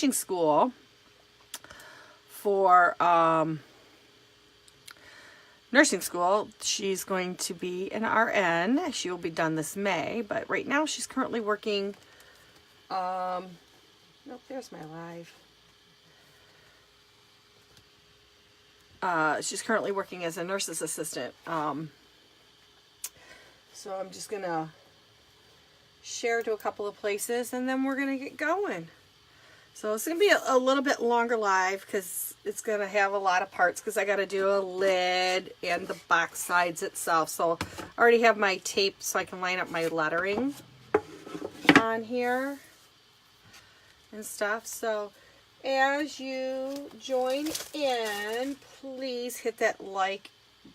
finishing school for nursing school. She's going to be an RN. She will be done this May, but right now she's currently working, nope, there's my live. She's currently working as a nurse's assistant. So I'm just gonna share to a couple of places and then we're gonna get going. So it's gonna be a little bit longer live because it's gonna have a lot of parts because I gotta do a lid and the box sides itself. So I already have my tape so I can line up my lettering on here and stuff. So as you join in, please hit that like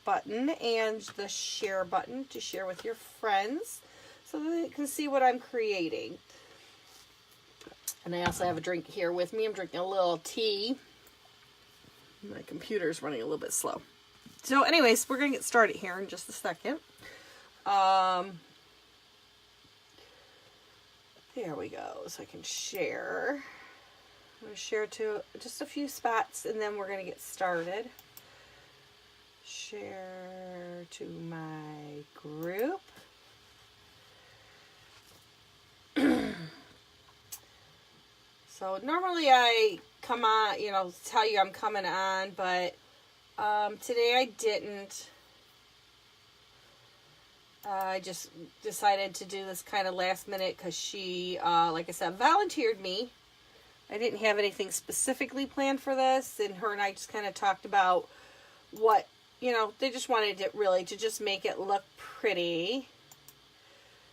button and the share button to share with your friends so that they can see what I'm creating. And I also have a drink here with me. I'm drinking a little tea. My computer's running a little bit slow. So anyways, we're going to get started here in just a second. There we go. So I can share. I'm going to share to just a few spots and then we're going to get started. Share to my group. So normally I come on, you know, tell you I'm coming on, but today I didn't. I just decided to do this kind of last minute because she, like I said, volunteered me. I didn't have anything specifically planned for this, and her and I just kind of talked about what, you know, they just wanted it really to just make it look pretty.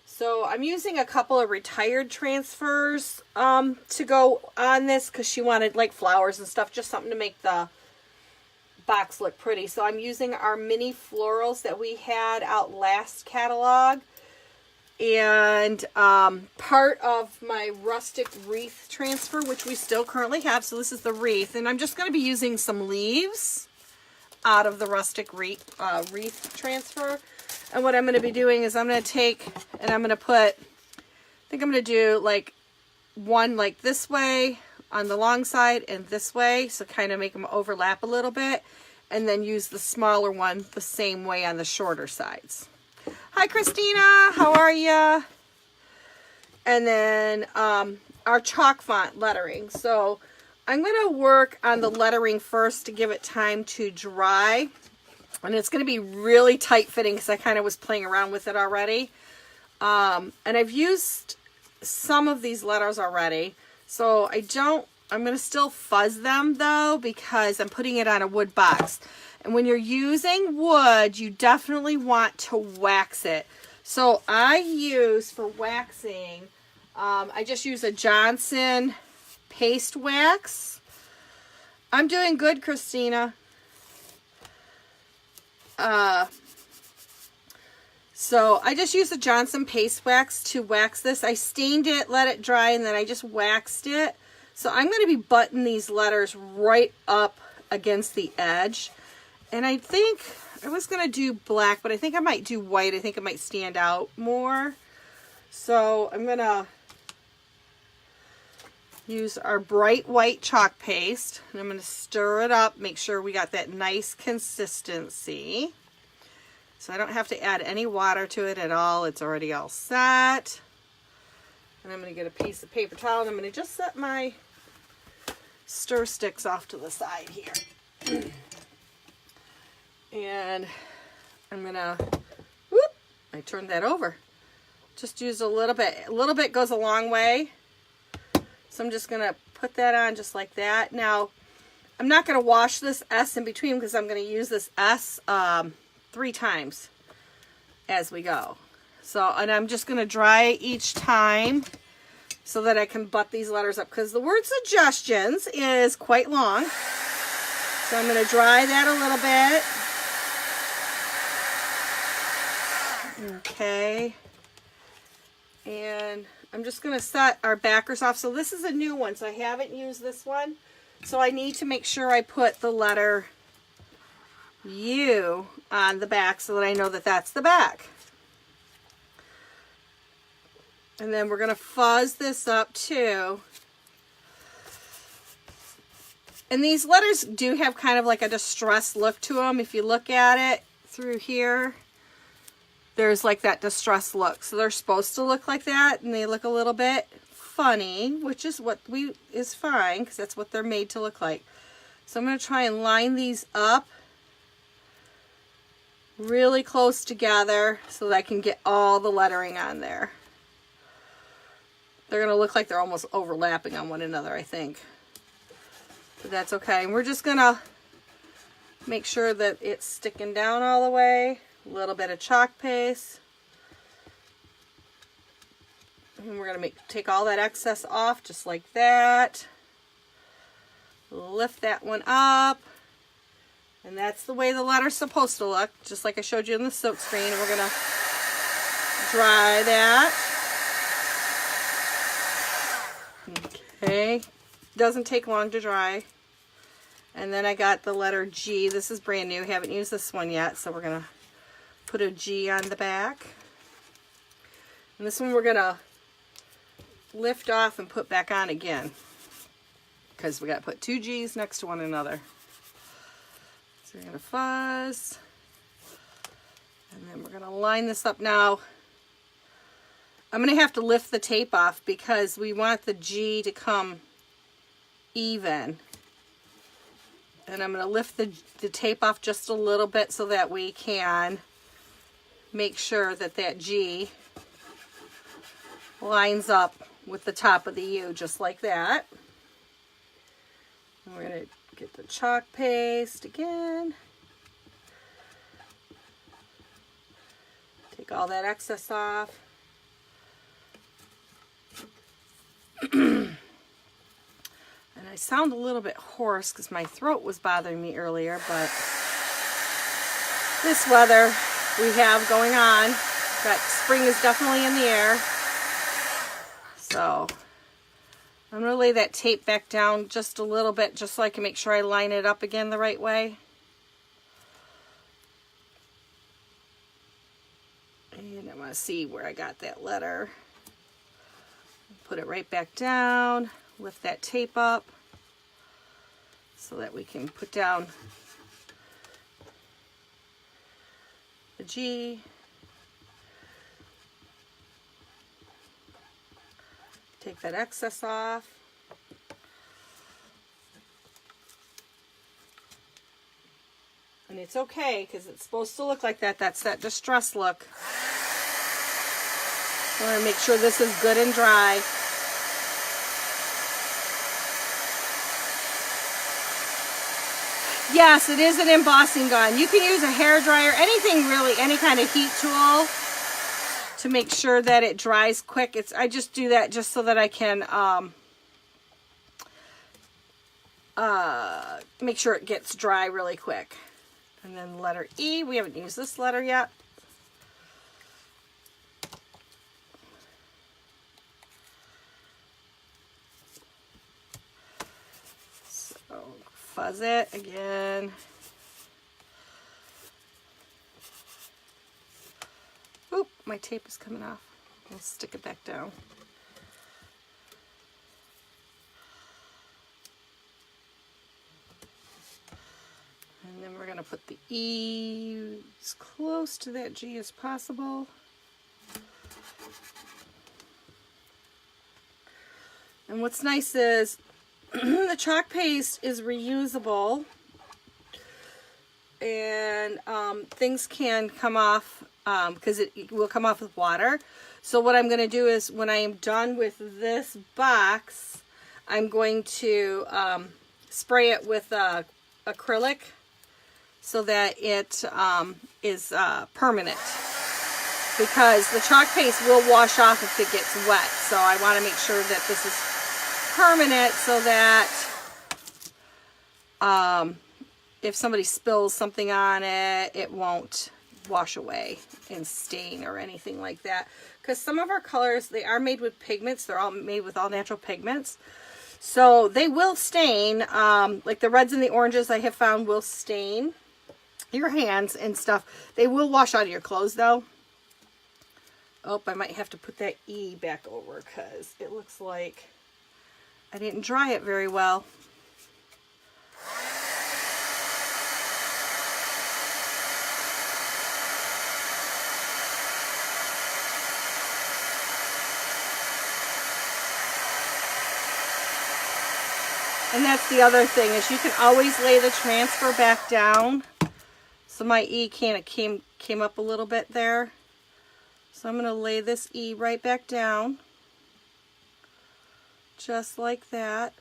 So I'm using a couple of retired transfers to go on this because she wanted like flowers and stuff, just something to make the box look pretty. So I'm using our mini florals that we had out last catalog. And part of my rustic wreath transfer, which we still currently have. So this is the wreath. And I'm just going to be using some leaves out of the rustic wreath transfer. And what I'm going to be doing is I'm going to take and I'm going to put, I think I'm going to do like one like this way on the long side and this way. So kind of make them overlap a little bit. And then use the smaller one the same way on the shorter sides. Hi, Christina. How are you? And then our chalk font lettering. So I'm going to work on the lettering first to give it time to dry. And it's going to be really tight fitting because I kind of was playing around with it already. And I've used some of these letters already. So I'm going to still fuzz them though because I'm putting it on a wood box. And when you're using wood, you definitely want to wax it. So I use for waxing, I just use a Johnson paste wax. I'm doing good, Christina. So I just used a Johnson paste wax to wax this. I stained it, let it dry, and then I just waxed it. So I'm going to be buttoning these letters right up against the edge. And I think I was going to do black, but I think I might do white. I think it might stand out more. So I'm going to use our bright white chalk paste. And I'm going to stir it up, make sure we got that nice consistency. So I don't have to add any water to it at all. It's already all set. And I'm going to get a piece of paper towel and I'm going to just set my stir sticks off to the side here. And I'm going to, whoop, I turned that over. Just use a little bit. A little bit goes a long way. So I'm just going to put that on just like that. Now, I'm not going to wash this S in between because I'm going to use this S 3 times as we go. So, and I'm just going to dry each time so that I can butt these letters up because the word suggestions is quite long. So I'm going to dry that a little bit. Okay. And I'm just going to set our backers off. So this is a new one, so I haven't used this one. So I need to make sure I put the letter U on the back so that I know that that's the back. And then we're going to fuzz this up too. And these letters do have kind of like a distressed look to them. If you look at it through here, there's like that distressed look. So they're supposed to look like that, and they look a little bit funny, which is what is fine, because that's what they're made to look like. So I'm going to try and line these up really close together so that I can get all the lettering on there. They're going to look like they're almost overlapping on one another, I think. But that's okay. And we're just going to make sure that it's sticking down all the way. A little bit of chalk paste. And we're going to take all that excess off just like that. Lift that one up. And that's the way the letter's supposed to look, just like I showed you in the silk screen. And we're going to dry that. Okay. Doesn't take long to dry. And then I got the letter G. This is brand new. Haven't used this one yet, so we're going to put a G on the back. And this one we're going to lift off and put back on again, because we got to put two G's next to one another. So we're going to fuzz, and then we're going to line this up. Now I'm going to have to lift the tape off because we want the G to come even, and I'm going to lift the tape off just a little bit so that we can make sure that that G lines up with the top of the U, just like that. And we're going to get the chalk paste again. Take all that excess off. And I sound a little bit hoarse because my throat was bothering me earlier, but this weather we have going on, that spring is definitely in the air. So I'm going to lay that tape back down just a little bit, just so I can make sure I line it up again the right way. And I want to see where I got that letter. Put it right back down, lift that tape up so that we can put down the G. Take that excess off. And it's okay because it's supposed to look like that. That's that distress look. I want to make sure this is good and dry. Yes, it is an embossing gun. You can use a hair dryer, anything really, any kind of heat tool to make sure that it dries quick. I just do that just so that I can make sure it gets dry really quick. And then letter E, we haven't used this letter yet. So fuzz it again. Oop, my tape is coming off. I'll stick it back down. And then we're going to put the E as close to that G as possible. And what's nice is the chalk paste is reusable, and things can come off because it will come off with water. So what I'm going to do is when I am done with this box, I'm going to spray it with acrylic so that it is permanent, because the chalk paste will wash off if it gets wet. So I want to make sure that this is permanent so that if somebody spills something on it, it won't wash away and stain or anything like that. Because some of our colors, they are made with pigments. They're all made with all natural pigments. So they will stain. Like the reds and the oranges I have found will stain your hands and stuff. They will wash out of your clothes though. Oh, I might have to put that E back over because it looks like I didn't dry it very well. And that's the other thing, is you can always lay the transfer back down. So my E kind of came up a little bit there. So I'm going to lay this E right back down. Just like that.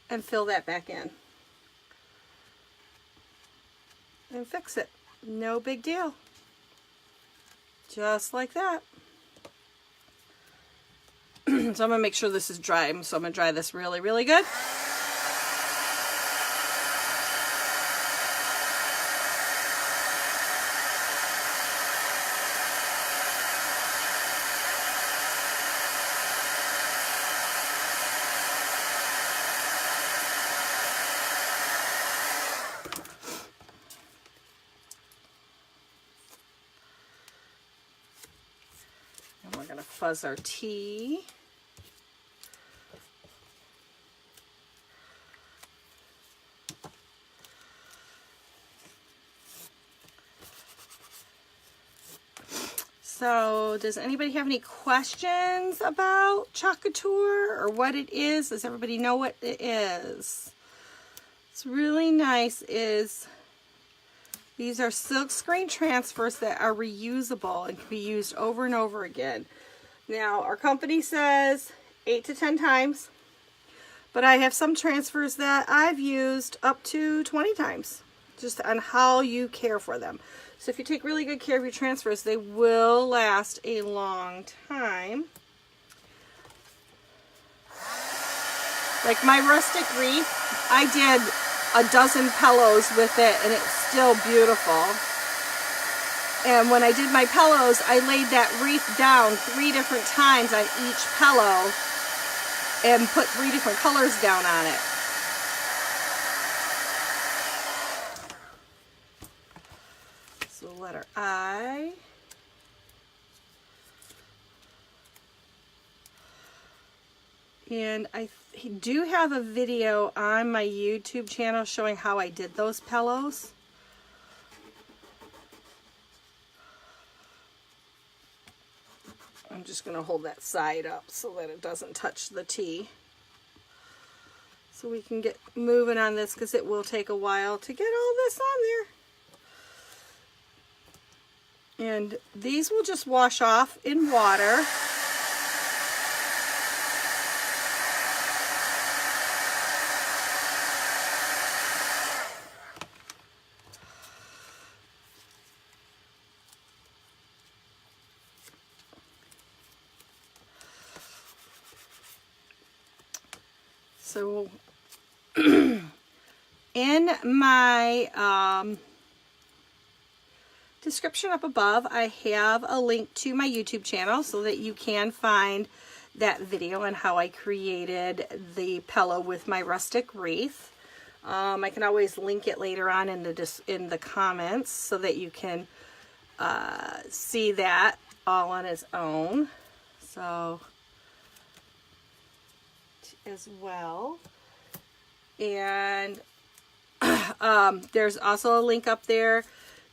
And fill that back in. And fix it. No big deal. Just like that. So I'm going to make sure this is dry. So I'm going to dry this really, really good. And we're going to fuzz our tea. So, does anybody have any questions about Couture or what it is? Does everybody know what it is? It's really nice. These are silk screen transfers that are reusable and can be used over and over again. Now, our company says 8 to 10 times, but I have some transfers that I've used up to 20 times, just on how you care for them. So if you take really good care of your transfers, they will last a long time. Like my rustic wreath, I did a dozen pillows with it and it's still beautiful. And when I did my pillows, I laid that wreath down 3 different times on each pillow and put 3 different colors down on it. So letter I. And I do have a video on my YouTube channel showing how I did those pillows. I'm just going to hold that side up so that it doesn't touch the tea. So we can get moving on this because it will take a while to get all this on there. And these will just wash off in water. So in my description up above, I have a link to my YouTube channel so that you can find that video on how I created the pillow with my rustic wreath. I can always link it later on in the comments so that you can see that all on its own. So as well. And there's also a link up there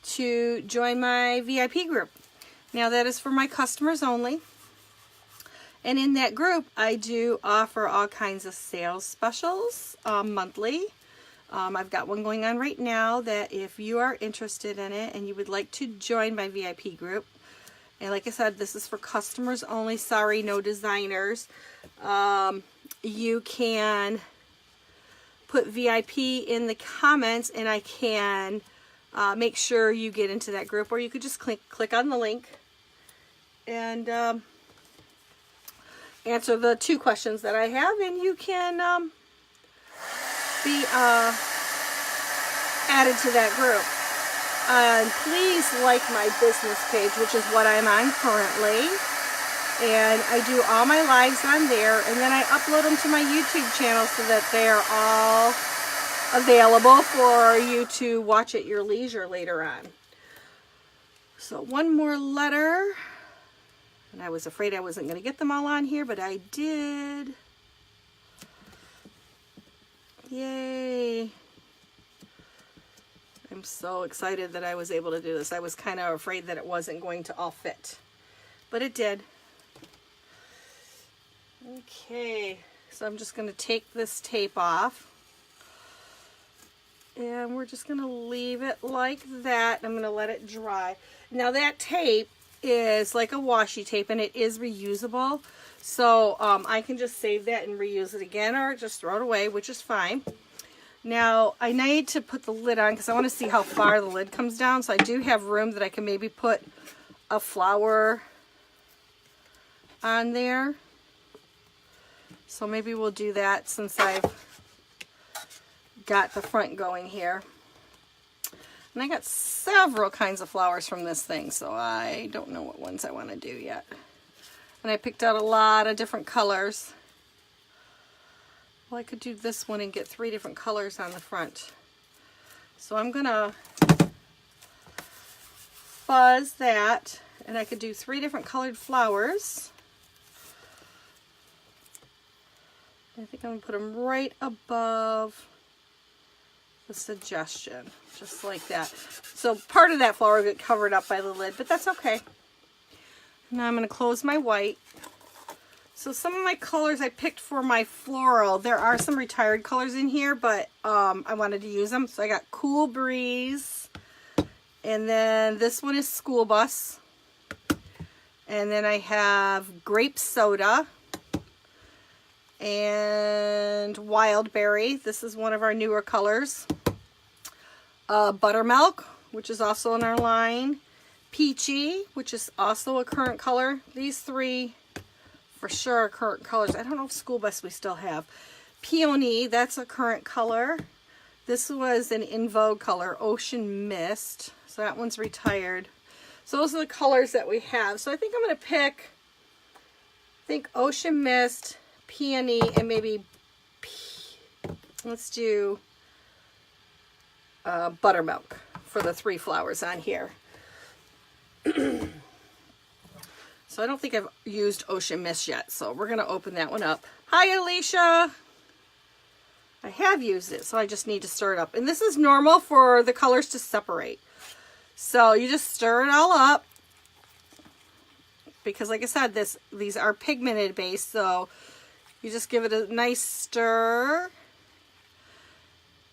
to join my VIP group. Now that is for my customers only. And in that group, I do offer all kinds of sales specials monthly. I've got one going on right now that if you are interested in it and you would like to join my VIP group, and like I said, this is for customers only, sorry, no designers. You can put VIP in the comments and I can make sure you get into that group, or you could just click on the link and answer the 2 questions that I have, and you can be added to that group. And please like my business page, which is what I'm on currently. And I do all my lives on there, and then I upload them to my YouTube channel so that they are all available for you to watch at your leisure later on. So one more letter, and I was afraid I wasn't going to get them all on here, but I did. Yay. I'm so excited that I was able to do this. I was kind of afraid that it wasn't going to all fit, but it did. Okay, So I'm just going to take this tape off. And we're just going to leave it like that. I'm going to let it dry. Now that tape is like a washi tape and it is reusable. So I can just save that and reuse it again or just throw it away, which is fine. Now I need to put the lid on because I want to see how far the lid comes down. So I do have room that I can maybe put a flower on there. So maybe we'll do that since I've got the front going here. And I got several kinds of flowers from this thing, so I don't know what ones I want to do yet. And I picked out a lot of different colors. Well, I could do this one and get 3 different colors on the front. So I'm gonna fuzz that, and I could do 3 different colored flowers. I think I'm gonna put them right above the suggestion, just like that. So part of that flower will get covered up by the lid, but that's okay. Now I'm going to close my white. So some of my colors I picked for my floral, there are some retired colors in here, but I wanted to use them. So I got Cool Breeze, and then this one is School Bus, and then I have Grape Soda, and Wild Berry. This is one of our newer colors. Buttermilk, which is also in our line. Peachy, which is also a current color. These 3 for sure are current colors. I don't know if School Bus we still have. Peony, that's a current color. This was an in vogue color, Ocean Mist. So that one's retired. So those are the colors that we have. So I think I'm going to pick, Ocean Mist, Peony, and maybe, let's do Buttermilk for the 3 flowers on here. So I don't think I've used Ocean Mist yet, so we're going to open that one up. Hi, Alicia! I have used it, so I just need to stir it up. And this is normal for the colors to separate. So you just stir it all up. Because like I said, these are pigmented base, so you just give it a nice stir.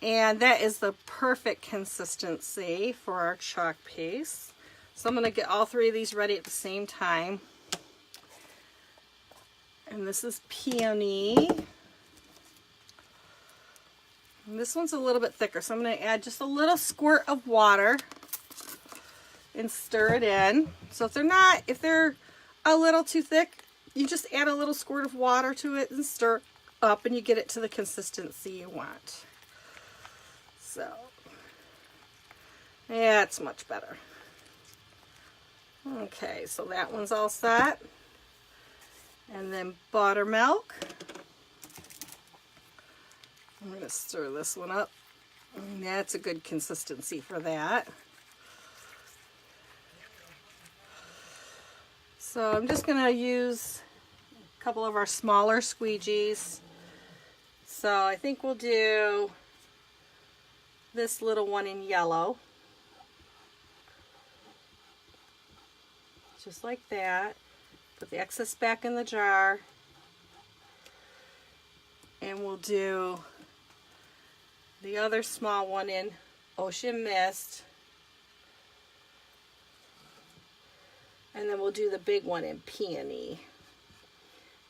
And that is the perfect consistency for our chalk paste. So I'm going to get all 3 of these ready at the same time. And this is Peony. And this one's a little bit thicker, so I'm going to add just a little squirt of water and stir it in. So if they're a little too thick, you just add a little squirt of water to it and stir up, and you get it to the consistency you want. So, yeah, it's much better. Okay, so that one's all set. And then Buttermilk. I'm going to stir this one up. And that's a good consistency for that. So I'm just going to use a couple of our smaller squeegees. So I think we'll do this little one in yellow. Just like that. Put the excess back in the jar. And we'll do the other small one in Ocean Mist. And then we'll do the big one in Peony.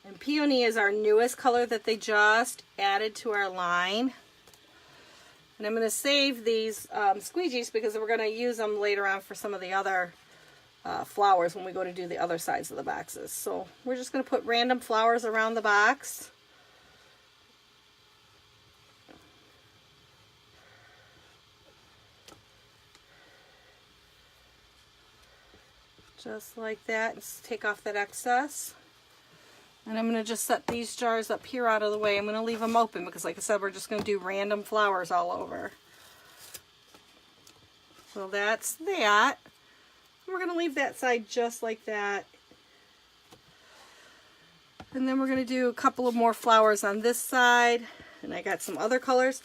And Peony is our newest color that they just added to our line. And I'm going to save these squeegees because we're going to use them later on for some of the other flowers when we go to do the other sides of the boxes. So we're just going to put random flowers around the box. Just like that. Just take off that excess. And I'm going to just set these jars up here out of the way. I'm going to leave them open because, like I said, we're just going to do random flowers all over. So that's that. We're going to leave that side just like that. And then we're going to do a couple of more flowers on this side. And I got some other colors.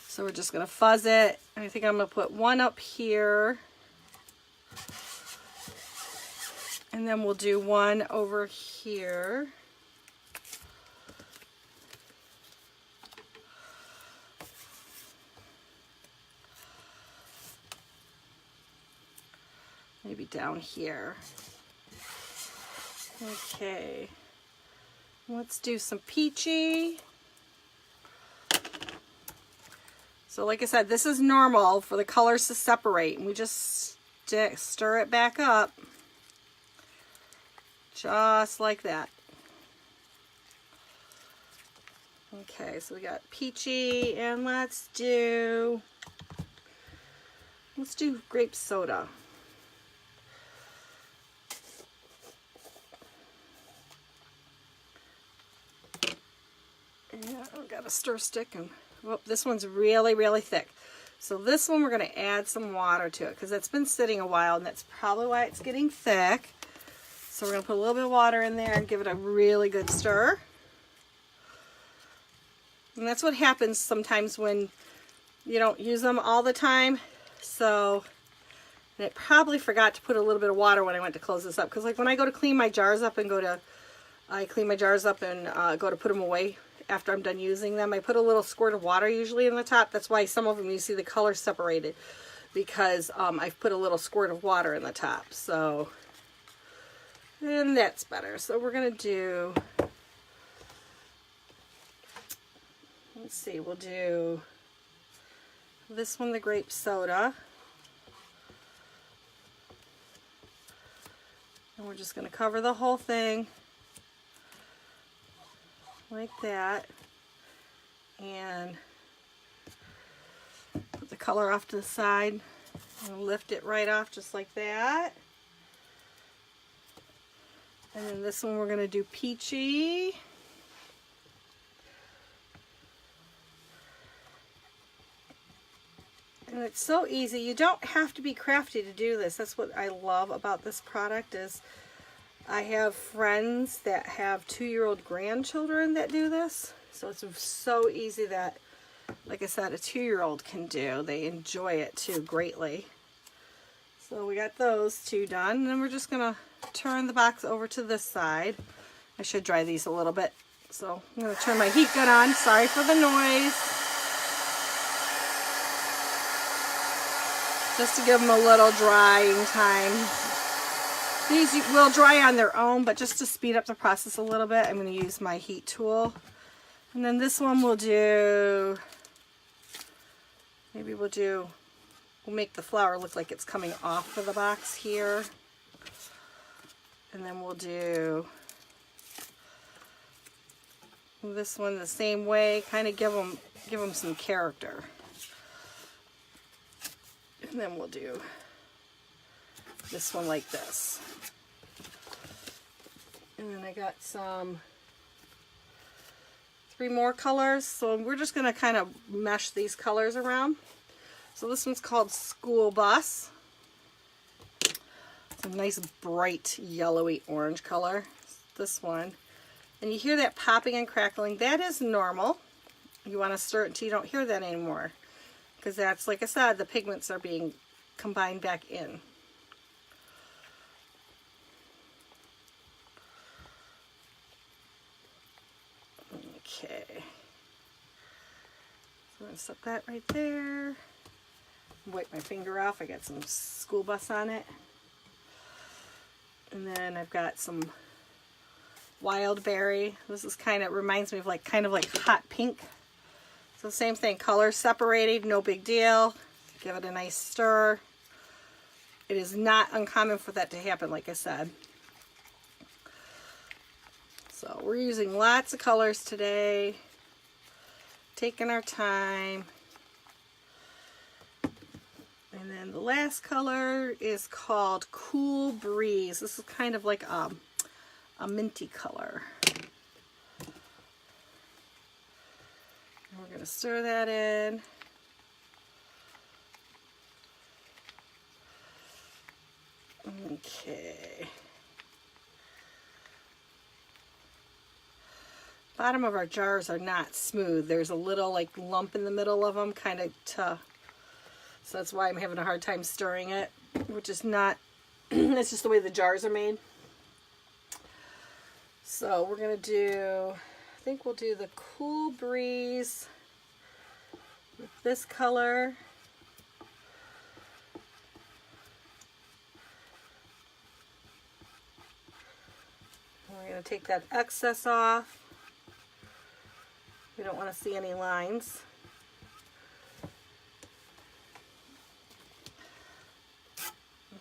So we're just going to fuzz it. And I think I'm going to put one up here. And then we'll do one over here. maybe down here. Okay, let's do some peachy. So like I said, this is normal for the colors to separate, and we just stir it back up, just like that. Okay, so we got peachy, and let's do grape soda. Yeah, I've got a stir stick, and whoop, this one's really, really thick. So this one we're going to add some water to it because it's been sitting a while, and that's probably why it's getting thick. So we're going to put a little bit of water in there and give it a really good stir. And that's what happens sometimes when you don't use them all the time. So, and I probably forgot to put a little bit of water when I went to close this up, because like when I go to clean my jars up and go to put them away after I'm done using them, I put a little squirt of water usually in the top. That's why some of them you see the color separated, because I've put a little squirt of water in the top. So, and that's better. So we're going to do, let's see, we'll do this one, the grape soda. And we're just going to cover the whole thing like that, and put the color off to the side and lift it right off just like that. And then this one we're going to do peachy. And it's so easy. You don't have to be crafty to do this. That's what I love about this product is I have friends that have 2-year-old grandchildren that do this. So it's so easy that, like I said, a 2-year-old can do. They enjoy it too greatly. So we got those two done. And then we're just going to turn the box over to this side. I should dry these a little bit. So I'm going to turn my heat gun on. Sorry for the noise. Just to give them a little drying time. These will dry on their own, but just to speed up the process a little bit, I'm going to use my heat tool. And then this one we'll do, maybe we'll make the flower look like it's coming off of the box here. And then we'll do this one the same way, kind of give them some character. And then we'll do this one like this. And then I got some 3 more colors. So we're just going to kind of mesh these colors around. So this one's called School Bus. It's a nice bright yellowy orange color. This one. And you hear that popping and crackling. That is normal. You want to stir it until you don't hear that anymore. Because that's, like I said, the pigments are being combined back in. Okay. So I'm going to set that right there. Wipe my finger off. I got some School Bus on it. And then I've got some Wild Berry. This is reminds me of kind of like hot pink. So same thing, colors separated, no big deal. Give it a nice stir. It is not uncommon for that to happen, like I said. So we're using lots of colors today. Taking our time. And then the last color is called Cool Breeze. This is kind of like a minty color. We're going to stir that in. Okay. Bottom of our jars are not smooth. There's a little lump in the middle of them, kind of tough. So that's why I'm having a hard time stirring it, which is not, it's just the way the jars are made. So we're going to do, I think we'll do the Cool Breeze with this color. going to take that excess off. We don't want to see any lines.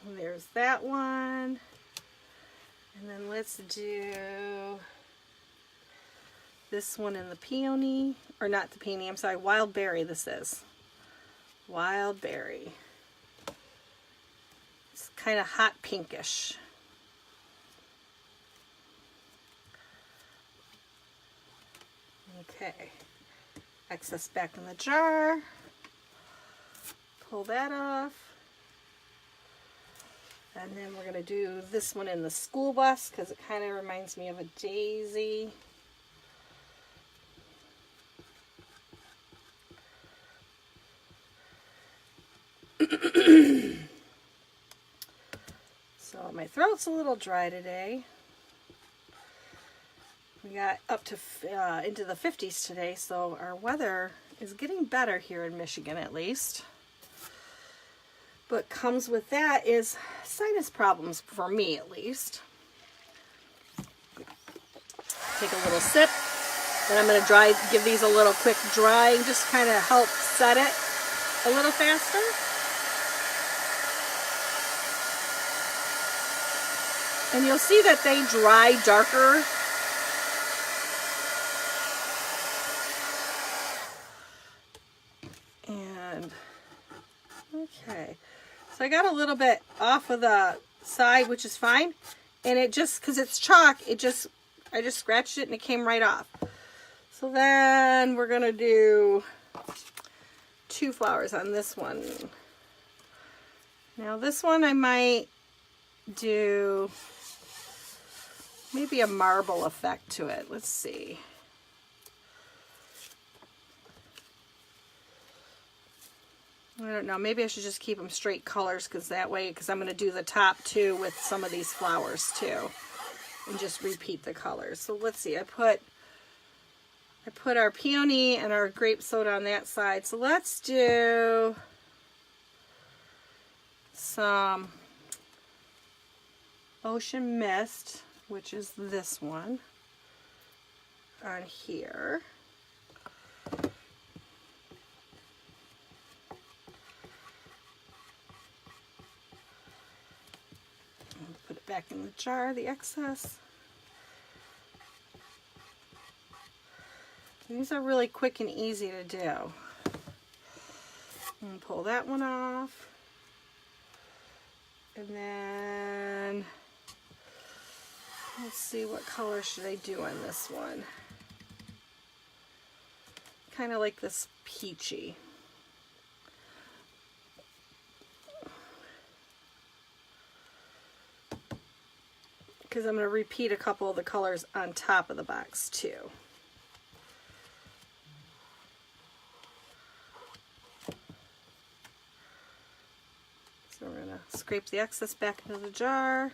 And there's that one. And then let's do this one in the peony, or not the peony, I'm sorry, wild berry this is. Wild berry. It's kind of hot pinkish. Okay. Excess back in the jar. Pull that off. And then we're going to do this one in the school bus because it kind of reminds me of a daisy. So my throat's a little dry today. We got up to into the 50s today, so our weather is getting better here in Michigan at least. But comes with that is sinus problems for me at least. Take a little sip. Then I'm going to give these a little quick drying, just kind of help set it a little faster. And you'll see that they dry darker. And, okay. So I got a little bit off of the side, which is fine. And it just, because it's chalk, I just scratched it and it came right off. So then we're going to do 2 flowers on this one. Now this one I might do maybe a marble effect to it. Let's see. I don't know. Maybe I should just keep them straight colors because that way, because I'm going to do the top too with some of these flowers too. And just repeat the colors. So let's see. I put our peony and our grape soda on that side. So let's do some ocean mist, which is this one, on here. Put it back in the jar, the excess. These are really quick and easy to do. And pull that one off. And then let's see, what color should I do on this one? Kind of like this peachy. Because I'm going to repeat a couple of the colors on top of the box too. So we're going to scrape the excess back into the jar.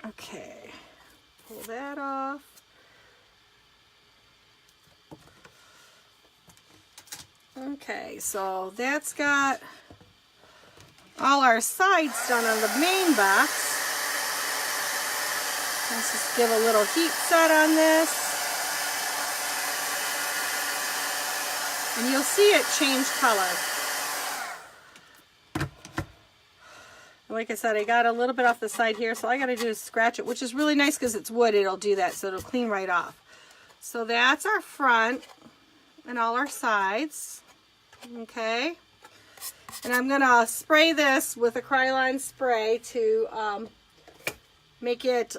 Okay, pull that off. Okay, so that's got all our sides done on the main box. Let's just give a little heat set on this. And you'll see it change color. Like I said, I got a little bit off the side here, so all I got to do is scratch it, which is really nice because it's wood. It'll do that, so it'll clean right off. So that's our front and all our sides. Okay. And I'm going to spray this with a Krylon spray to make it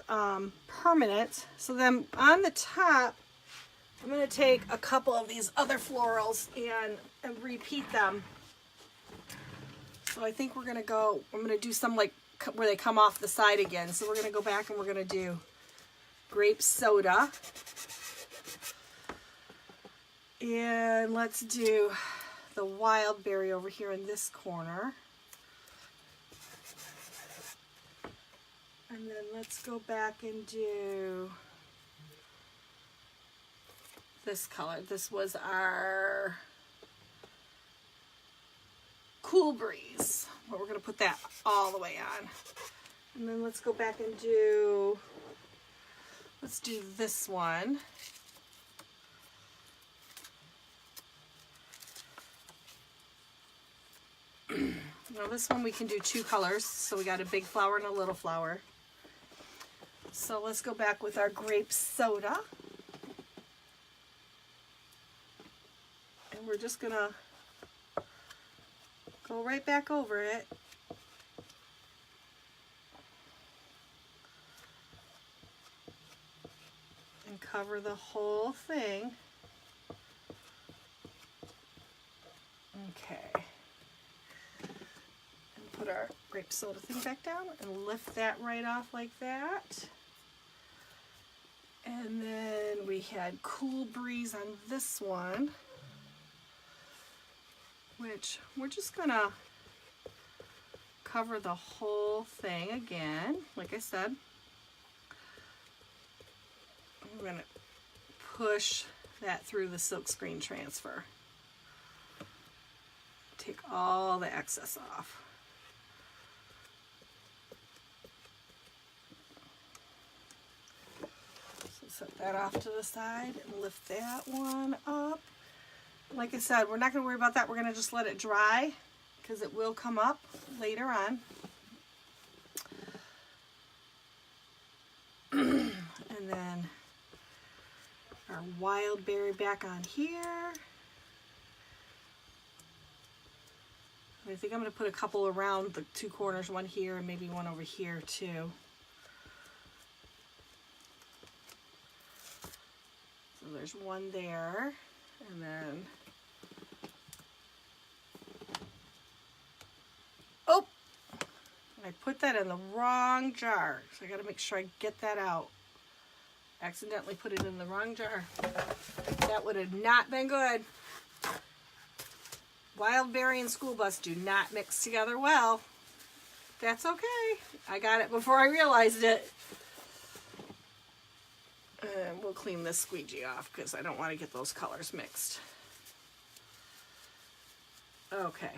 permanent. So then on the top, I'm going to take a couple of these other florals and repeat them. So I think we're going to go, I'm going to do some like where they come off the side again. So we're going to go back and we're going to do grape soda. And let's do the wild berry over here in this corner. And then let's go back and do this color. This was our Cool Breeze. but we're going to put that all the way on. And then let's go back and do, let's do this one. Now this one we can do 2 colors, so we got a big flower and a little flower. So let's go back with our grape soda. And we're just gonna go right back over it. And cover the whole thing. Okay. Put our grape soda thing back down and lift that right off like that. And then we had Cool Breeze on this one, which we're just gonna cover the whole thing again. Like I said, we're gonna push that through the silkscreen transfer. Take all the excess off. Set that off to the side and lift that one up. Like I said, we're not going to worry about that. We're going to just let it dry because it will come up later on. And then our wild berry back on here. I think I'm going to put a couple around the 2 corners, one here and maybe one over here too. So there's one there, and then, oh, I put that in the wrong jar, so I got to make sure I get that out. Accidentally put it in the wrong jar. That would have not been good. Wild berry and school bus do not mix together well. That's okay. I got it before I realized it. And we'll clean this squeegee off because I don't want to get those colors mixed. Okay.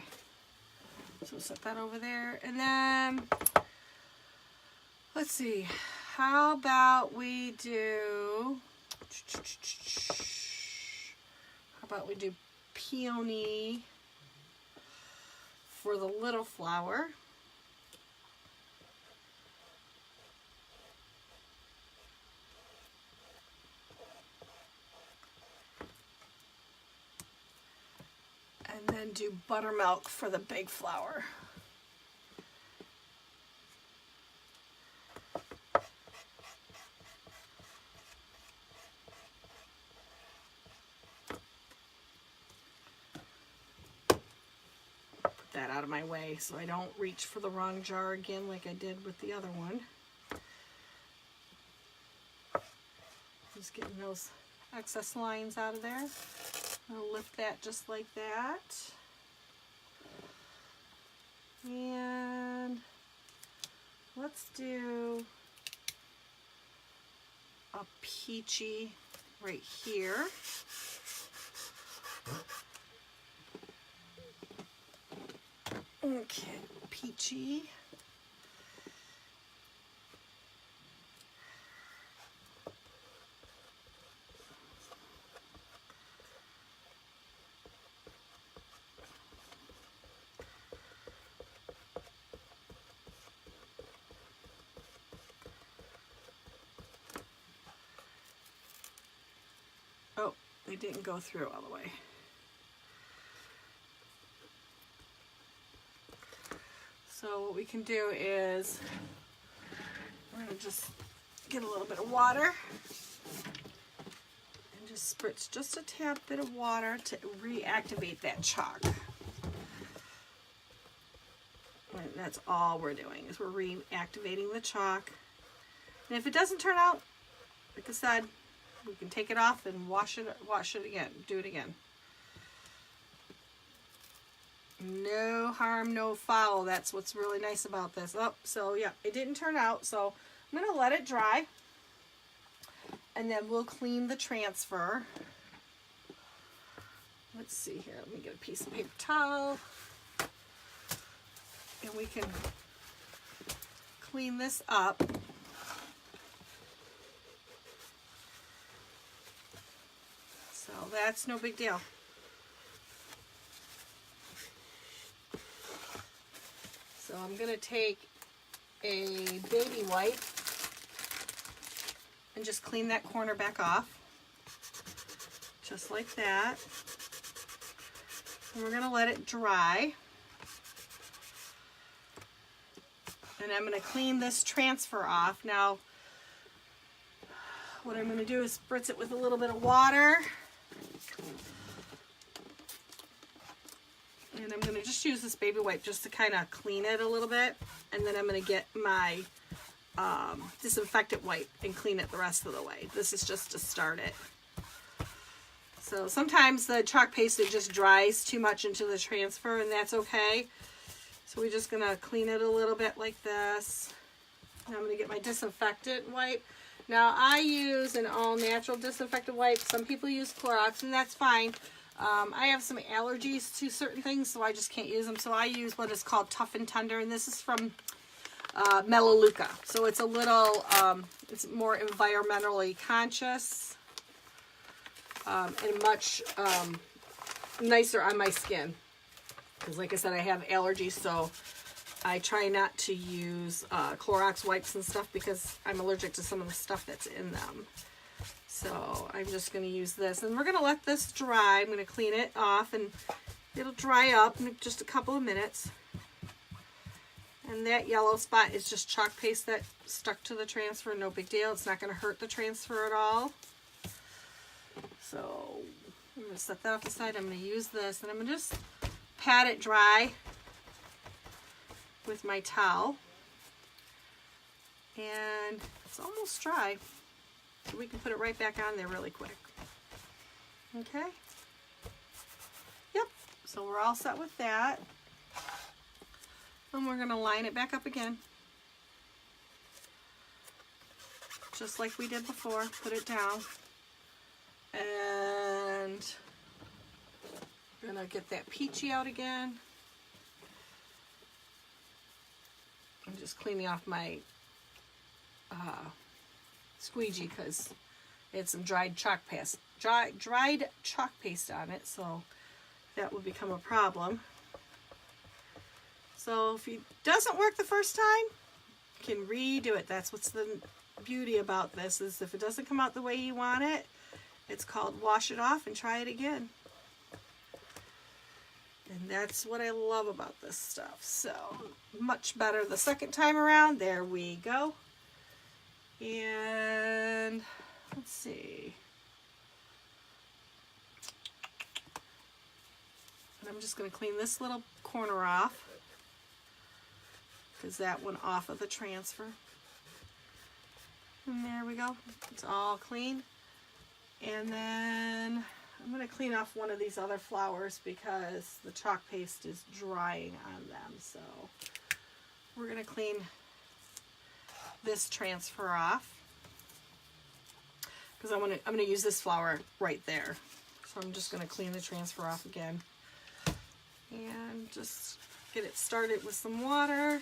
So set that over there. And then, let's see. How about we do, Peony for the little flower. And then do buttermilk for the big flower. Put that out of my way so I don't reach for the wrong jar again like I did with the other one. Just getting those excess lines out of there. I'll lift that just like that. And let's do a peachy right here. Okay, peachy. Oh, they didn't go through all the way. So what we can do is we're going to just get a little bit of water and just spritz just a tad bit of water to reactivate that chalk. And that's all we're doing is we're reactivating the chalk. And if it doesn't turn out, like I said, we can take it off and wash it again, do it again. No harm, no foul. That's what's really nice about this. Oh, so yeah, it didn't turn out, so I'm going to let it dry. And then we'll clean the transfer. Let's see here. Let me get a piece of paper towel. and we can clean this up. So that's no big deal. So I'm going to take a baby wipe and just clean that corner back off. Just like that. And we're going to let it dry. And I'm going to clean this transfer off. Now, what I'm going to do is spritz it with a little bit of water. And I'm going to just use this baby wipe just to kind of clean it a little bit. And then I'm going to get my disinfectant wipe and clean it the rest of the way. This is just to start it. So sometimes the chalk paste, it just dries too much into the transfer, and that's okay. So we're just going to clean it a little bit like this. And I'm going to get my disinfectant wipe. Now I use an all natural disinfectant wipe. Some people use Clorox, and that's fine. I have some allergies to certain things, so I just can't use them. So I use what is called Tough and Tender, and this is from Melaleuca. So it's a little, it's more environmentally conscious and much nicer on my skin. Because like I said, I have allergies, so I try not to use Clorox wipes and stuff because I'm allergic to some of the stuff that's in them. So I'm just going to use this, and we're going to let this dry. I'm going to clean it off, and it'll dry up in just a couple of minutes. And that yellow spot is just chalk paste that stuck to the transfer. No big deal. It's not going to hurt the transfer at all. So I'm going to set that off the side. I'm going to use this, and I'm going to just pat it dry with my towel. And it's almost dry. So we can put it right back on there really quick. Okay? Yep. So we're all set with that. And we're going to line it back up again. Just like we did before. Put it down. And we're going to get that peachy out again. I'm just cleaning off my squeegee because it's some dried chalk paste, dried chalk paste on it, so that would become a problem. So if it doesn't work the first time, you can redo it. That's what's the beauty about this, is if it doesn't come out the way you want it, it's called wash it off and try it again. And that's what I love about this stuff. So much better the second time around. There we go. And let's see. And I'm just going to clean this little corner off, because that went off of the transfer. And there we go. It's all clean. And then I'm going to clean off one of these other flowers because the chalk paste is drying on them. So we're going to clean this transfer off, because I'm going to use this flower right there. So I'm just going to clean the transfer off again and just get it started with some water.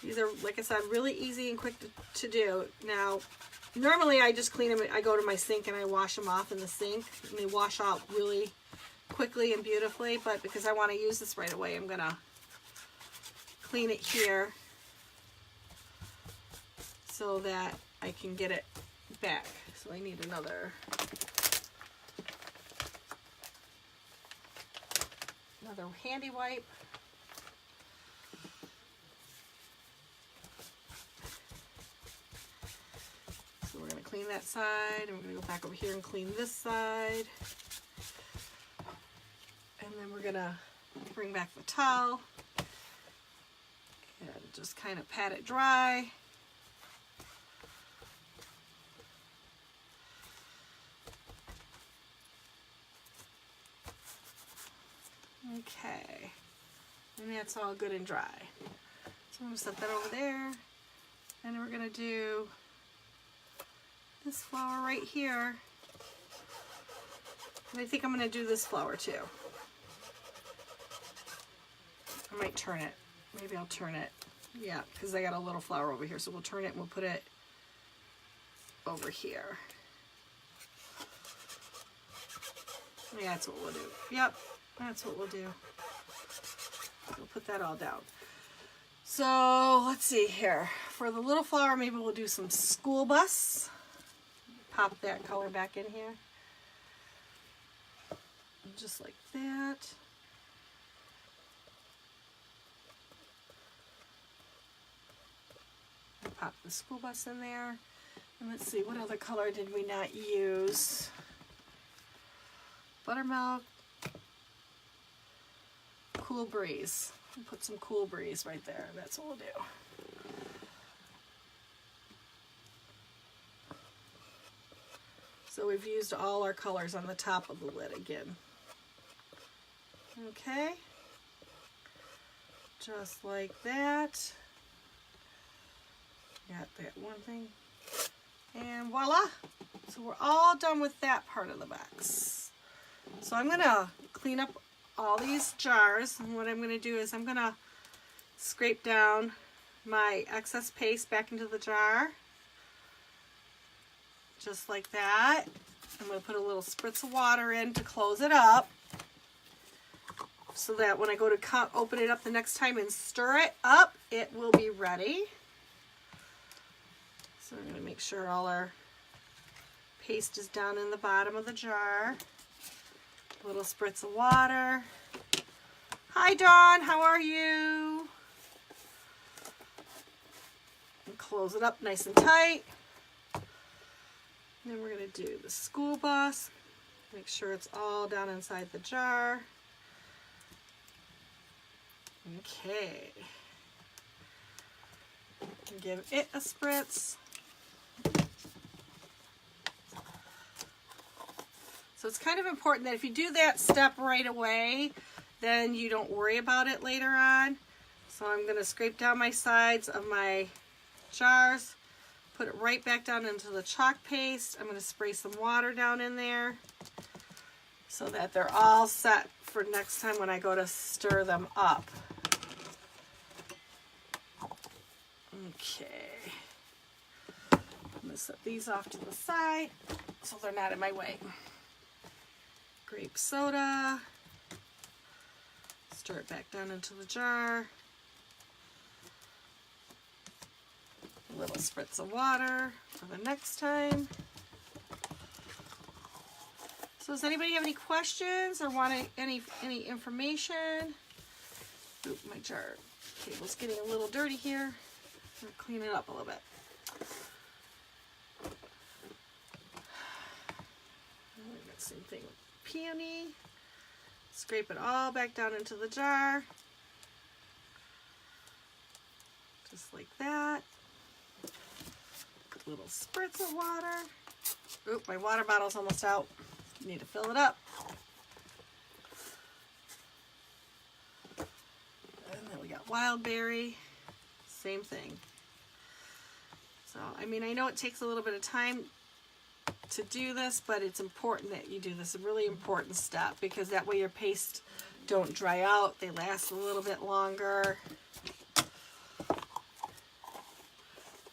These are, like I said, really easy and quick to do. Now, normally I just clean them, I go to my sink and I wash them off in the sink, and they wash out really quickly and beautifully, but because I want to use this right away, I'm going to clean it here so that I can get it back. So I need another handy wipe. So we're going to clean that side, and we're going to go back over here and clean this side. And then we're going to bring back the towel and just kind of pat it dry. Okay, and that's all good and dry. So I'm going to set that over there, and then we're going to do this flower right here. And I think I'm going to do this flower too. I might turn it. Maybe I'll turn it. Yeah, because I got a little flower over here. So we'll turn it and we'll put it over here. Yeah, that's what we'll do. Yep, that's what we'll do. We'll put that all down. So let's see here. For the little flower, maybe we'll do some school bus. Pop that color back in here. And just like that. And pop the school bus in there. And let's see, what other color did we not use? Buttermilk. Cool breeze. We'll put some cool breeze right there. That's what we'll do. So we've used all our colors on the top of the lid again. Okay. Just like that. Got that one thing. And voila. So we're all done with that part of the box. So I'm going to clean up all these jars, and what I'm going to do is I'm going to scrape down my excess paste back into the jar, just like that. I'm going to put a little spritz of water in to close it up, so that when I go to open it up the next time and stir it up, it will be ready. So I'm going to make sure all our paste is down in the bottom of the jar. A little spritz of water. Hi Dawn, how are you? And close it up nice and tight. And then we're going to do the school bus. Make sure it's all down inside the jar. Okay. And give it a spritz. So it's kind of important that if you do that step right away, then you don't worry about it later on. So I'm going to scrape down my sides of my jars, put it right back down into the chalk paste. I'm going to spray some water down in there so that they're all set for next time when I go to stir them up. Okay. I'm going to set these off to the side so they're not in my way. Grape soda, stir it back down into the jar, a little spritz of water for the next time. So does anybody have any questions or want any information? Oop, my jar cable's getting a little dirty here. I'll clean it up a little bit. Same thing with Peony. Scrape it all back down into the jar. Just like that. A little spritz of water. Oop, my water bottle's almost out. Need to fill it up. And then we got wild berry. Same thing. So, I mean, I know it takes a little bit of time to do this, but it's important that you do this. A really important step, because that way your paste don't dry out. They last a little bit longer.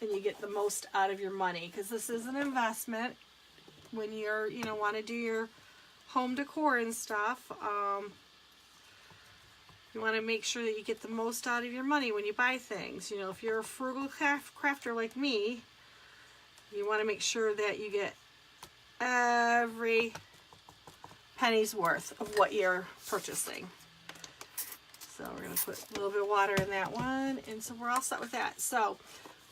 And you get the most out of your money, because this is an investment when you're, you know, want to do your home decor and stuff. You want to make sure that you get the most out of your money when you buy things. You know, if you're a frugal crafter like me, you want to make sure that you get every penny's worth of what you're purchasing. So we're going to put a little bit of water in that one, and so we're all set with that. So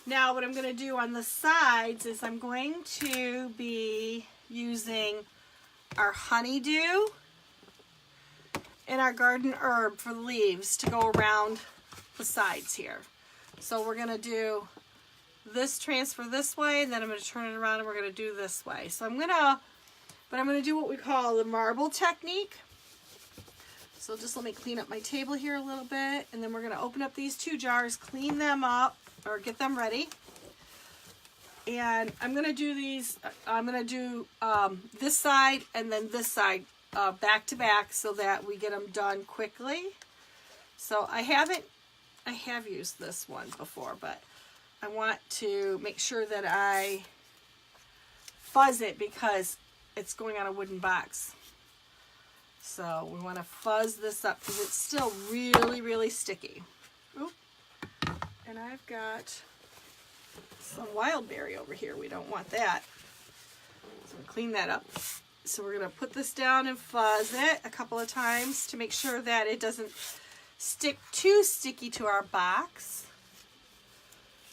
now what I'm going to do on the sides is I'm going to be using our honeydew and our garden herb for the leaves to go around the sides here. So we're going to do this transfer this way, and then I'm going to turn it around and we're going to do this way. So I'm going to do what we call the marble technique. So just let me clean up my table here a little bit, and then we're going to open up these two jars, clean them up, or get them ready. And I'm going to do these, I'm going to do this side and then this side back to back so that we get them done quickly. So I have used this one before, but I want to make sure that I fuzz it because it's going on a wooden box. So we want to fuzz this up because it's still really, really sticky. Oop. And I've got some wild berry over here. We don't want that. So we'll clean that up. So we're going to put this down and fuzz it a couple of times to make sure that it doesn't stick too sticky to our box.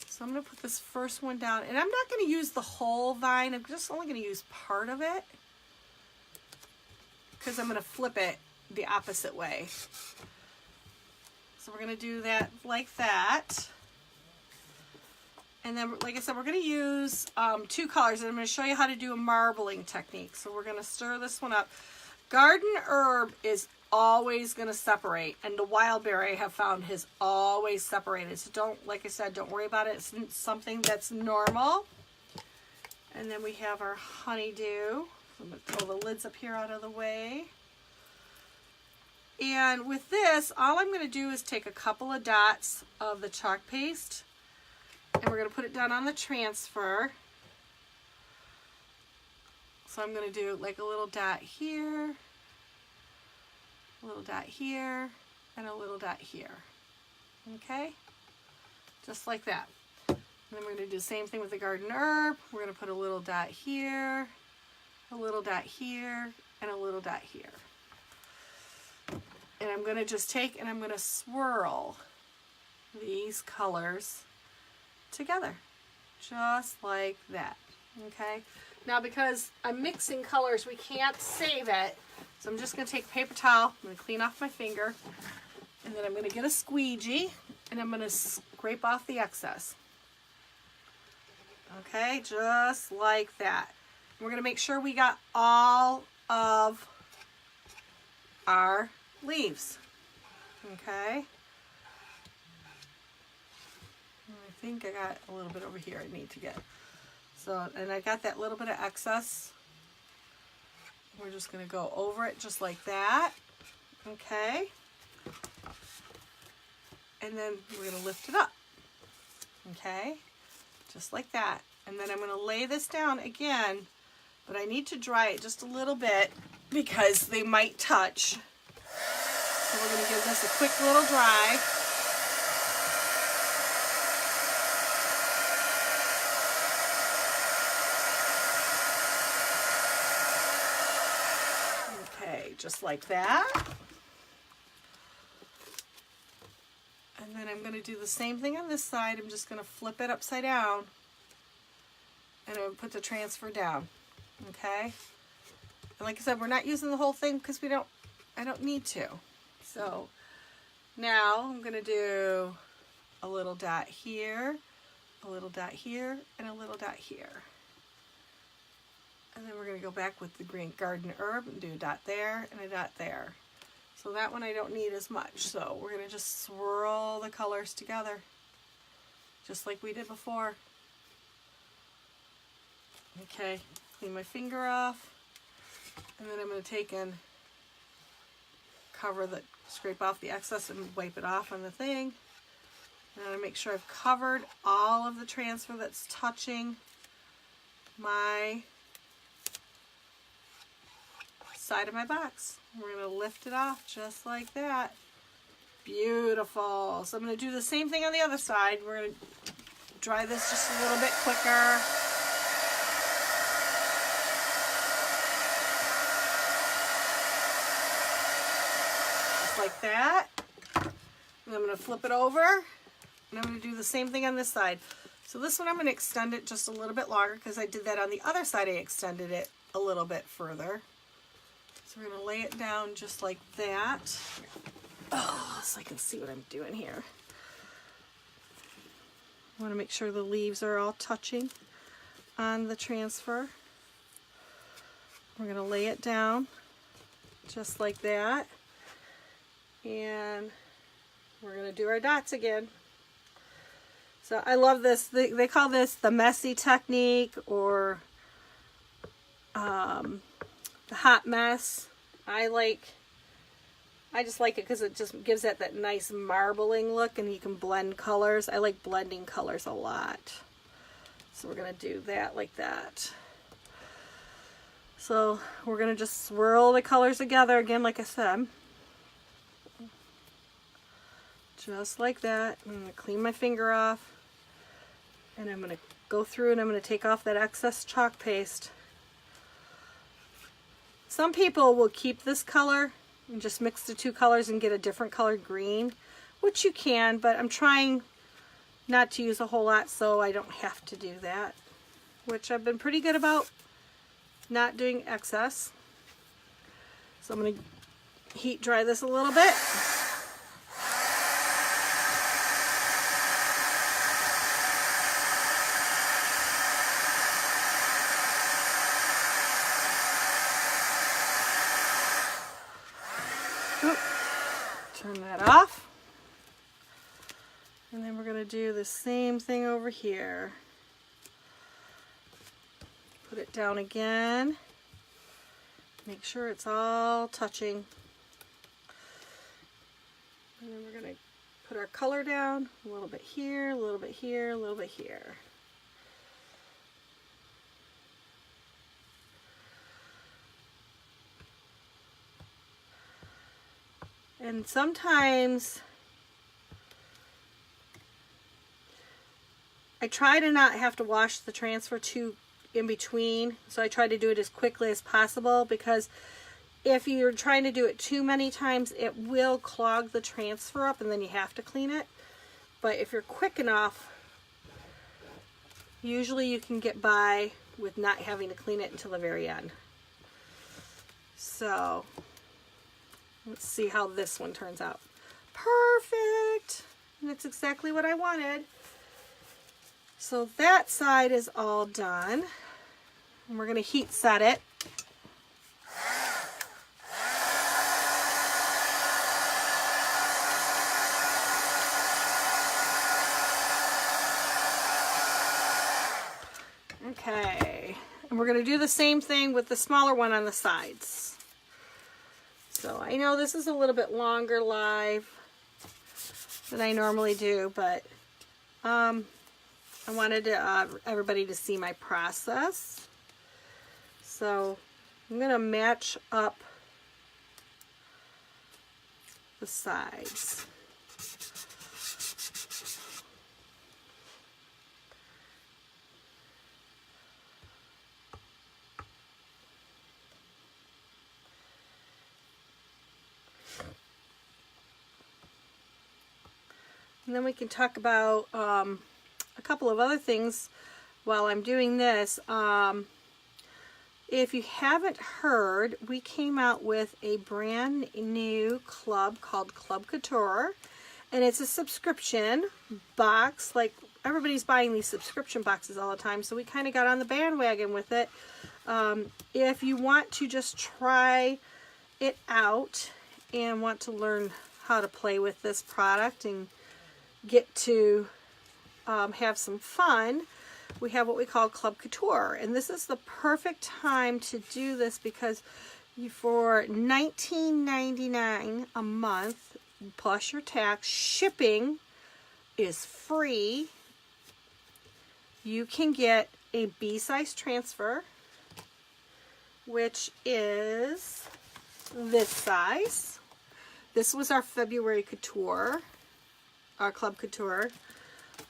So I'm going to put this first one down, and I'm not going to use the whole vine. I'm just only going to use part of it because I'm going to flip it the opposite way. So we're going to do that like that. And then, like I said, we're going to use 2 colors, and I'm going to show you how to do a marbling technique. So we're going to stir this one up. Garden herb is always going to separate, and the wild berry I have found has always separated. So don't, like I said, don't worry about it. It's something that's normal. And then we have our honeydew. I'm going to pull the lids up here out of the way. And with this, all I'm going to do is take a couple of dots of the chalk paste, and we're going to put it down on the transfer. So I'm going to do like a little dot here, a little dot here, and a little dot here. Okay? Just like that. And then we're going to do the same thing with the garden herb. We're going to put a little dot here, a little dot here, and a little dot here. And I'm going to just take and I'm going to swirl these colors together, just like that. Okay? Now, because I'm mixing colors, we can't save it. So I'm just going to take a paper towel, I'm going to clean off my finger, and then I'm going to get a squeegee, and I'm going to scrape off the excess. Okay, just like that. We're going to make sure we got all of our leaves. Okay. I think I got a little bit over here I need to get. So, and I got that little bit of excess. We're just going to go over it just like that. Okay. And then we're going to lift it up. Okay. Just like that. And then I'm going to lay this down again, but I need to dry it just a little bit because they might touch. So we're going to give this a quick little dry. Okay, just like that. And then I'm going to do the same thing on this side. I'm just going to flip it upside down. And I'm going to put the transfer down. Okay? And like I said, we're not using the whole thing because I don't need to. So now I'm going to do a little dot here, a little dot here, and a little dot here. And then we're going to go back with the green garden herb and do a dot there and a dot there. So that one I don't need as much. So we're going to just swirl the colors together, just like we did before. Okay, clean my finger off. And then I'm going to take and scrape off the excess and wipe it off on the thing. And I'm going to make sure I've covered all of the transfer that's touching my side of my box. We're going to lift it off just like that. Beautiful. So I'm going to do the same thing on the other side. We're going to dry this just a little bit quicker. Just like that. And I'm going to flip it over. And I'm going to do the same thing on this side. So this one I'm going to extend it just a little bit longer because I did that on the other side. I extended it a little bit further. So we're going to lay it down just like that. Oh, so I can see what I'm doing here. I want to make sure the leaves are all touching on the transfer. We're going to lay it down just like that. And we're going to do our dots again. So I love this. They call this the messy technique or the hot mess. I like I just like it because it just gives it that nice marbling look, and you can blend colors. I like blending colors a lot. So we're going to do that like that. So we're going to just swirl the colors together again, like I said. Just like that. I'm going to clean my finger off. And I'm going to go through and I'm going to take off that excess chalk paste. Some people will keep this color and just mix the two colors and get a different colored green, which you can, but I'm trying not to use a whole lot so I don't have to do that, which I've been pretty good about not doing excess. So I'm going to heat dry this a little bit. Turn that off. And then we're going to do the same thing over here. Put it down again. Make sure it's all touching. And then we're going to put our color down a little bit here, a little bit here, a little bit here. And sometimes I try to not have to wash the transfer too in between, so I try to do it as quickly as possible, because if you're trying to do it too many times, it will clog the transfer up and then you have to clean it. But if you're quick enough, usually you can get by with not having to clean it until the very end. So let's see how this one turns out. Perfect! And that's exactly what I wanted. So that side is all done. And we're going to heat set it. Okay. And we're going to do the same thing with the smaller one on the sides. So I know this is a little bit longer live than I normally do, but I wanted everybody to see my process. So I'm going to match up the sides. And then we can talk about a couple of other things while I'm doing this. If you haven't heard, we came out with a brand new club called Club Couture, and it's a subscription box. Like, everybody's buying these subscription boxes all the time, so we kind of got on the bandwagon with it. If you want to just try it out and want to learn how to play with this product and get to have some fun, we have what we call Club Couture, and this is the perfect time to do this because for $19.99 a month plus your tax, shipping is free. You can get a B-size transfer, which is this size. This was our February Couture, our Club Couture.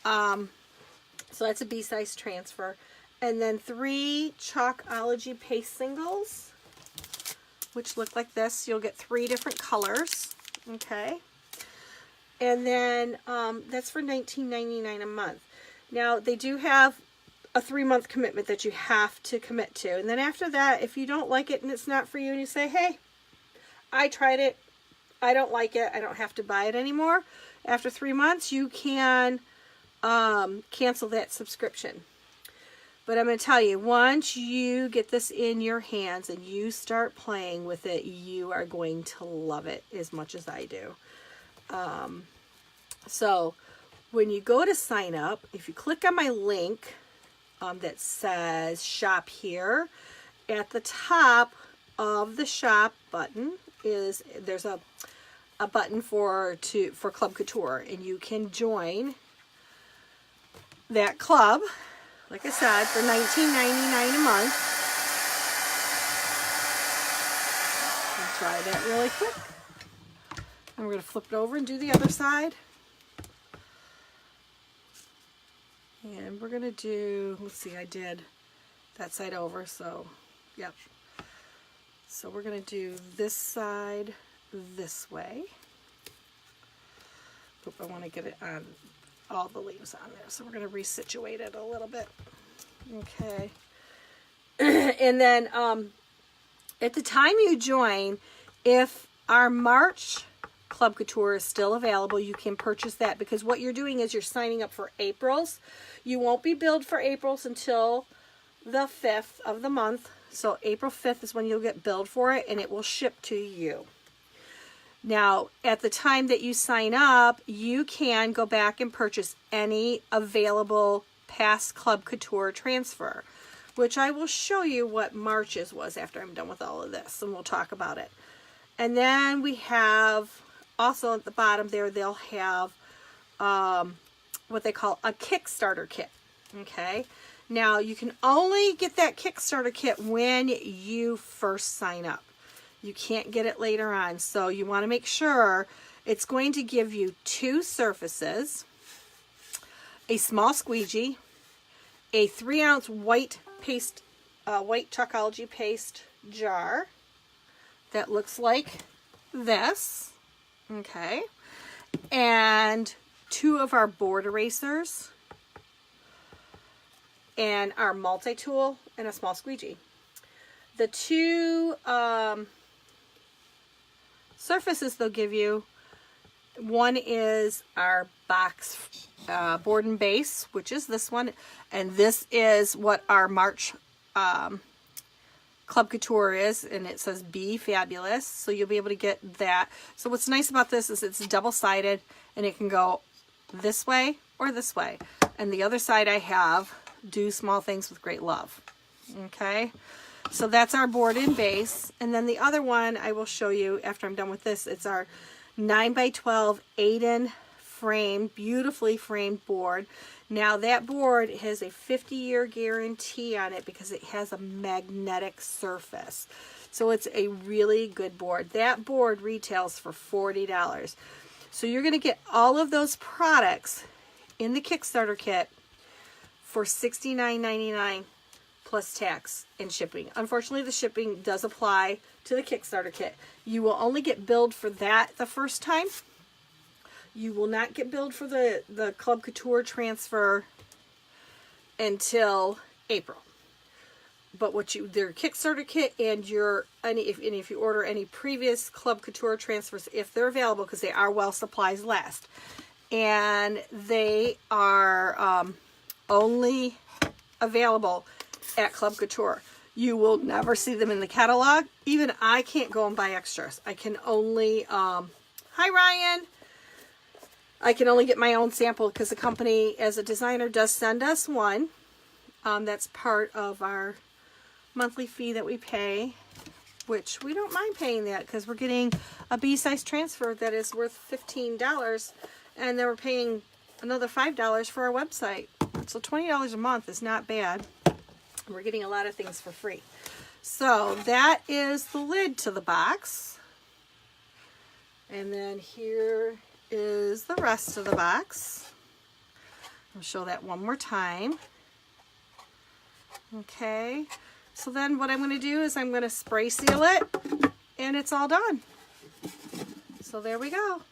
So that's a B-size transfer. And then 3 Chalkology paste singles, which look like this. You'll get 3 different colors. Okay. And then that's for $19.99 a month. Now, they do have a 3-month commitment that you have to commit to. And then after that, if you don't like it and it's not for you and you say, hey, I tried it, I don't like it, I don't have to buy it anymore, after 3 months, you can cancel that subscription. But I'm going to tell you, once you get this in your hands and you start playing with it, you are going to love it as much as I do. So when you go to sign up, if you click on my link that says shop here, at the top of the shop button there's a a button for Club Couture, and you can join that club, like I said, for $19.99 a month. I'll try that really quick. And we're going to flip it over and do the other side. And we're going to do, let's see, I did that side over, so, yep. So we're going to do this side this way. Oop, I want to get it on all the leaves on there, so we're going to resituate it a little bit. Okay. And then at the time you join, if our March Club Couture is still available, you can purchase that, because what you're doing is you're signing up for April's. You won't be billed for April's until the 5th of the month. So April 5th is when you'll get billed for it, and it will ship to you. Now, at the time that you sign up, you can go back and purchase any available past Club Couture transfer, which I will show you what March's was after I'm done with all of this, and we'll talk about it. And then we have, also at the bottom there, they'll have what they call a Kickstarter kit, okay? Now, you can only get that Kickstarter kit when you first sign up. You can't get it later on, so you want to make sure it's going to give you 2 surfaces, a small squeegee, a 3-ounce white paste, white Chalkology paste jar that looks like this, okay, and 2 of our board erasers, and our multi-tool, and a small squeegee. The 2 surfaces they'll give you, one is our box board and base, which is this one, and this is what our March Club Couture is, and it says Be Fabulous, so you'll be able to get that. So what's nice about this is it's double-sided, and it can go this way or this way. And the other side I have Do Small Things with Great Love. Okay, so that's our board and base. And then the other one I will show you after I'm done with this. It's our 9x12 Aiden frame, beautifully framed board. Now that board has a 50-year guarantee on it because it has a magnetic surface. So it's a really good board. That board retails for $40. So you're going to get all of those products in the Kickstarter kit for $69.99 plus tax and shipping. Unfortunately, the shipping does apply to the Kickstarter kit. You will only get billed for that the first time. You will not get billed for the Club Couture transfer until April. But their Kickstarter kit and if you order any previous Club Couture transfers, if they're available, because they are while supplies last, and they are only available at Club Couture. You will never see them in the catalog. Even I can't go and buy extras. I can only, hi Ryan! I can only get my own sample because the company, as a designer, does send us one. That's part of our monthly fee that we pay, which we don't mind paying that because we're getting a B-size transfer that is worth $15, and then we're paying another $5 for our website. So $20 a month is not bad. We're getting a lot of things for free. So that is the lid to the box. And then here is the rest of the box. I'll show that one more time. Okay. So then what I'm going to do is I'm going to spray seal it, and it's all done. So there we go.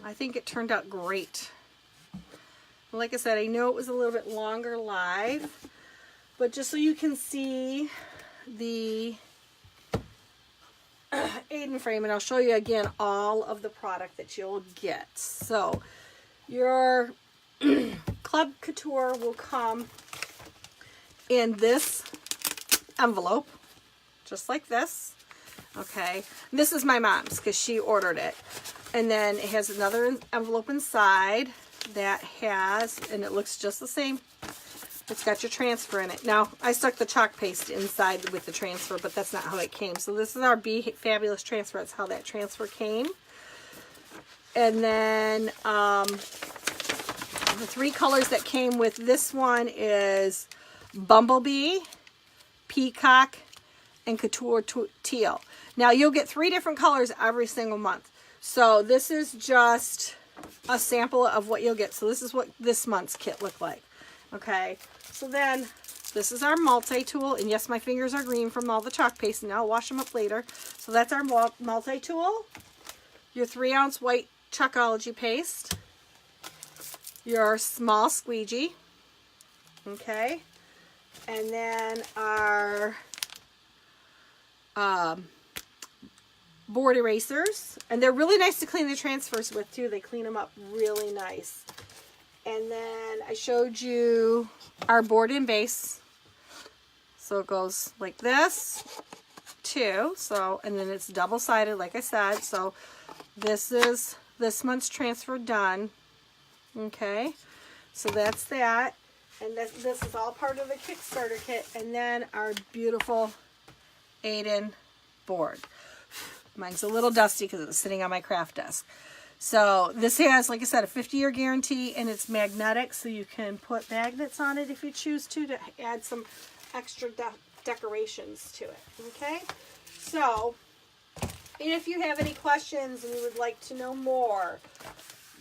I think it turned out great. Like I said, I know it was a little bit longer live, but just so you can see the Aiden frame, and I'll show you again all of the product that you'll get. So your Club Couture will come in this envelope, just like this. Okay, this is my mom's because she ordered it. And then it has another envelope inside that has, and it looks just the same, It's got your transfer in it. Now, I stuck the chalk paste inside with the transfer, but that's not how it came. So this is our Be Fabulous transfer. That's how that transfer came. And then the 3 colors that came with this one is Bumblebee, Peacock, and Couture Teal. Now, you'll get 3 different colors every single month. So this is just a sample of what you'll get. So this is what this month's kit looked like. Okay, so then this is our multi-tool, and yes, my fingers are green from all the chalk paste, and I'll wash them up later. So that's our multi-tool, your 3-ounce white Chalkology paste, your small squeegee, okay, and then our board erasers, and they're really nice to clean the transfers with too. They clean them up really nice. And then I showed you our board and base. So it goes like this too. So, and then it's double-sided, like I said. So this is this month's transfer done. Okay. So that's that. And this is all part of the Kickstarter kit. And then our beautiful Aiden board. Mine's a little dusty because it's sitting on my craft desk. So this has, like I said, a 50-year guarantee, and it's magnetic, so you can put magnets on it if you choose to add some extra decorations to it. Okay? So, if you have any questions and you would like to know more,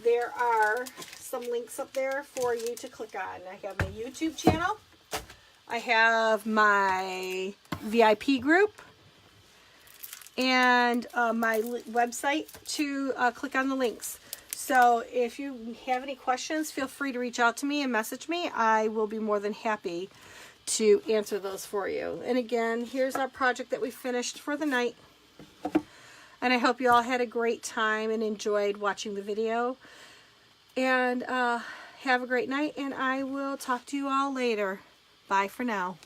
there are some links up there for you to click on. I have my YouTube channel. I have my VIP group. And my website to click on the links. So if you have any questions, feel free to reach out to me and message me. I will be more than happy to answer those for you. And again, here's our project that we finished for the night. And I hope you all had a great time and enjoyed watching the video. And have a great night, and I will talk to you all later. Bye for now.